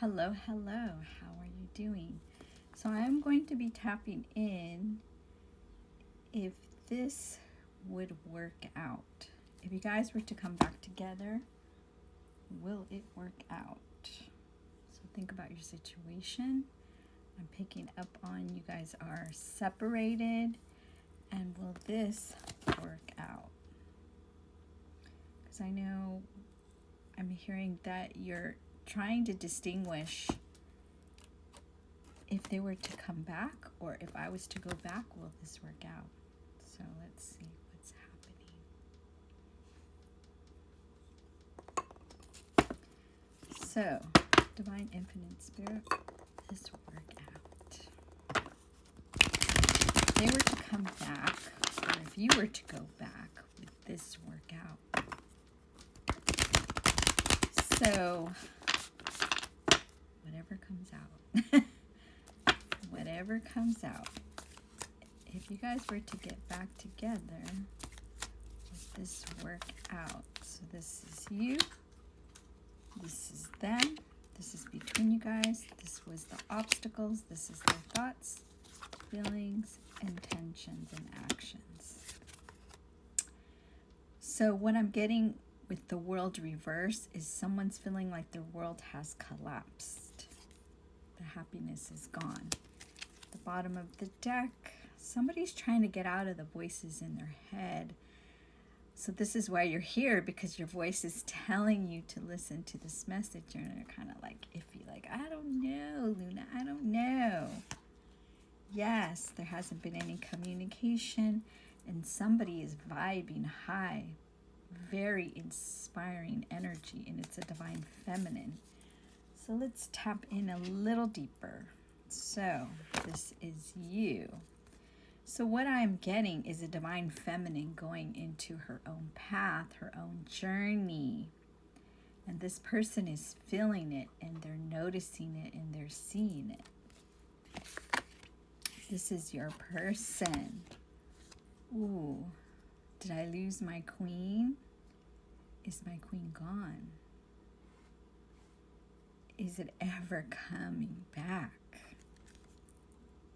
Hello, hello. How are you doing? So I'm going to be tapping in if this would work out. If you guys were to come back together, will it work out? So think about your situation. I'm picking up on you guys are separated, and will this work out? Because I know I'm hearing that you're trying to distinguish if they were to come back or if I was to go back, will this work out? So let's see what's happening. So, Divine Infinite Spirit, this work out. If they were to come back, or if you were to go back, would this work out? So, whatever comes out. Whatever comes out. If you guys were to get back together, would this work out? So this is you. This is them. This is between you guys. This was the obstacles. This is their thoughts, feelings, intentions, and actions. So what I'm getting with the world reverse is someone's feeling like their world has collapsed. The happiness is gone. The bottom of the deck, somebody's trying to get out of the voices in their head. So this is why you're here, because your voice is telling you to listen to this message. You're kind of like iffy, like, I don't know, Luna, I don't know. Yes, there hasn't been any communication, and somebody is vibing high, very inspiring energy, and it's a divine feminine. So let's tap in a little deeper. So this is you. So what I'm getting is a divine feminine going into her own path, her own journey. And this person is feeling it, and they're noticing it, and they're seeing it. This is your person. Ooh, did I lose my queen? Is my queen gone? Is it ever coming back?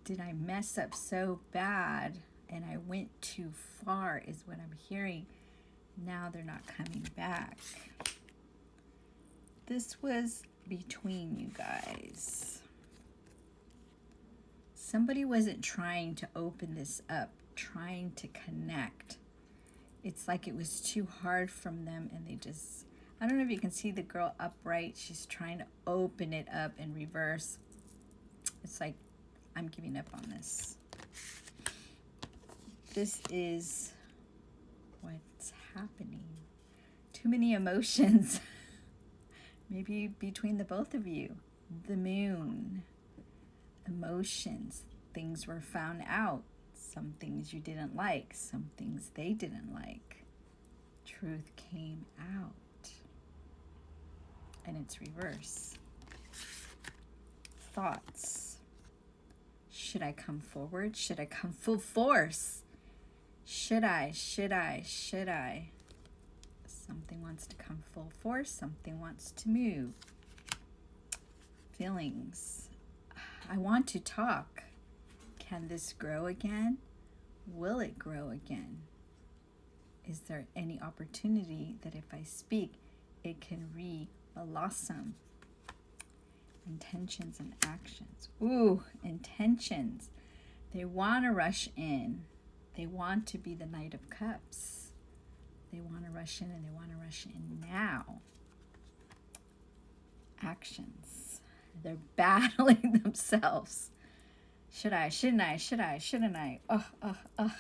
Did I mess up so bad and I went too far is what I'm hearing. Now they're not coming back. This was between you guys. Somebody wasn't trying to open this up, trying to connect. It's like it was too hard from them, and they just, I don't know if you can see the girl upright. She's trying to open it up in reverse. It's like, I'm giving up on this. This is what's happening. Too many emotions. Maybe between the both of you. The moon. Emotions. Things were found out. Some things you didn't like. Some things they didn't like. Truth came out. And it's reverse. Thoughts. Should I come forward? Should I come full force? Should I? Something wants to come full force. Something wants to move. Feelings. I want to talk. Can this grow again? Will it grow again? Is there any opportunity that if I speak, it can re-blossom? Intentions and actions. Ooh, intentions. They want to rush in. They want to be the Knight of Cups. They want to rush in, and they want to rush in now. Actions. They're battling themselves. Should I? Shouldn't I? Should I? Shouldn't I? Do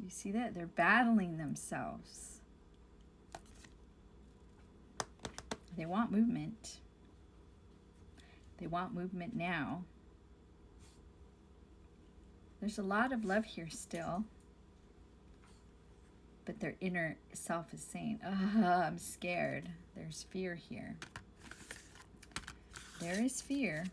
you see that? They're battling themselves. They want movement. They want movement now. There's a lot of love here still. But their inner self is saying, I'm scared. There's fear here. There is fear.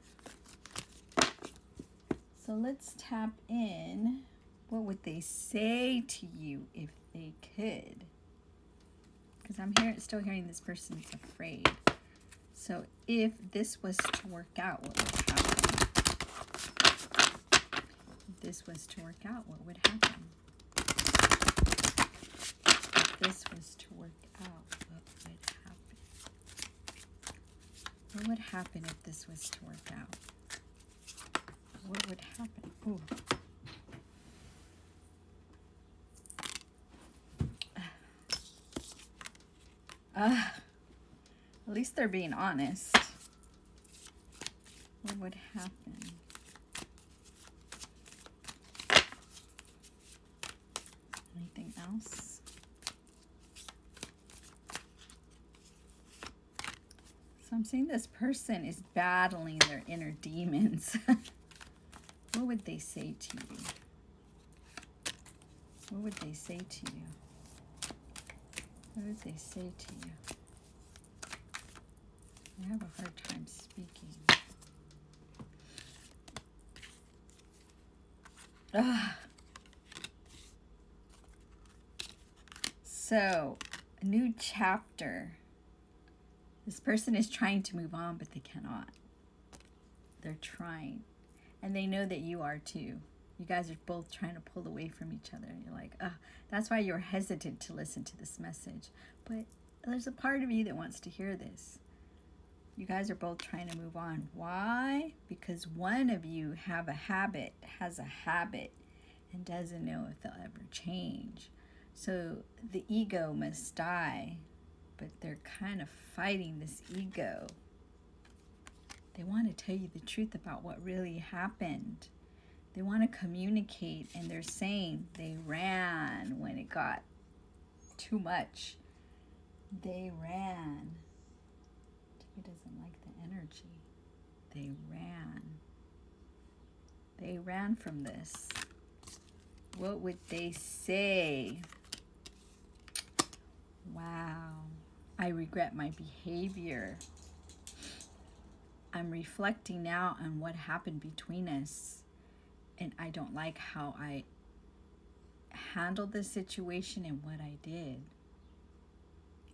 So let's tap in. What would they say to you if they could? Because I'm still hearing this person's afraid. So if this was to work out, what would happen? If this was to work out, what would happen? If this was to work out, what would happen? What would happen if this was to work out? What would happen? Ooh. At least they're being honest. What would happen? Anything else? So I'm seeing this person is battling their inner demons. What would they say to you? What would they say to you? What would they say to you? I have a hard time speaking. So, a new chapter. This person is trying to move on, but they cannot. They're trying. And they know that you are too. You guys are both trying to pull away from each other. You're like, that's why you're hesitant to listen to this message. But there's a part of you that wants to hear this. You guys are both trying to move on. Why? Because one of you has a habit, and doesn't know if they'll ever change. So the ego must die, but they're kind of fighting this ego. They want to tell you the truth about what really happened. They want to communicate, and they're saying they ran when it got too much. They ran. He doesn't like the energy. They ran. They ran from this. What would they say? Wow. I regret my behavior. I'm reflecting now on what happened between us, and I don't like how I handled the situation and what I did.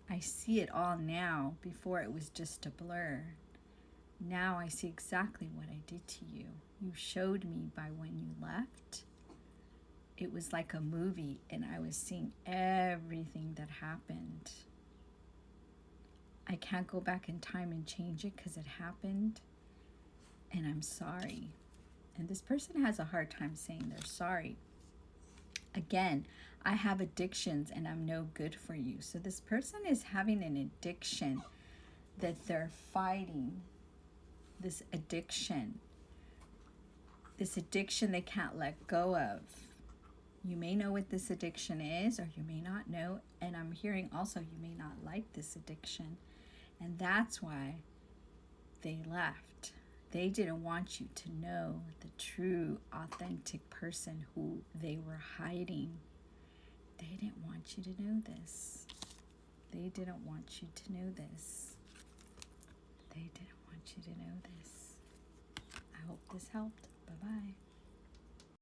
I see it all now. Before it was just a blur. Now I see exactly what I did to you. You showed me by when you left. It was like a movie, and I was seeing everything that happened. I can't go back in time and change it because it happened, and I'm sorry. And this person has a hard time saying they're sorry. Again, I have addictions and I'm no good for you. So this person is having an addiction that they're fighting. This addiction they can't let go of. You may know what this addiction is, or you may not know. And I'm hearing also you may not like this addiction. And that's why they left. They didn't want you to know the true, authentic person who they were hiding. They didn't want you to know this. They didn't want you to know this. They didn't want you to know this. I hope this helped. Bye-bye.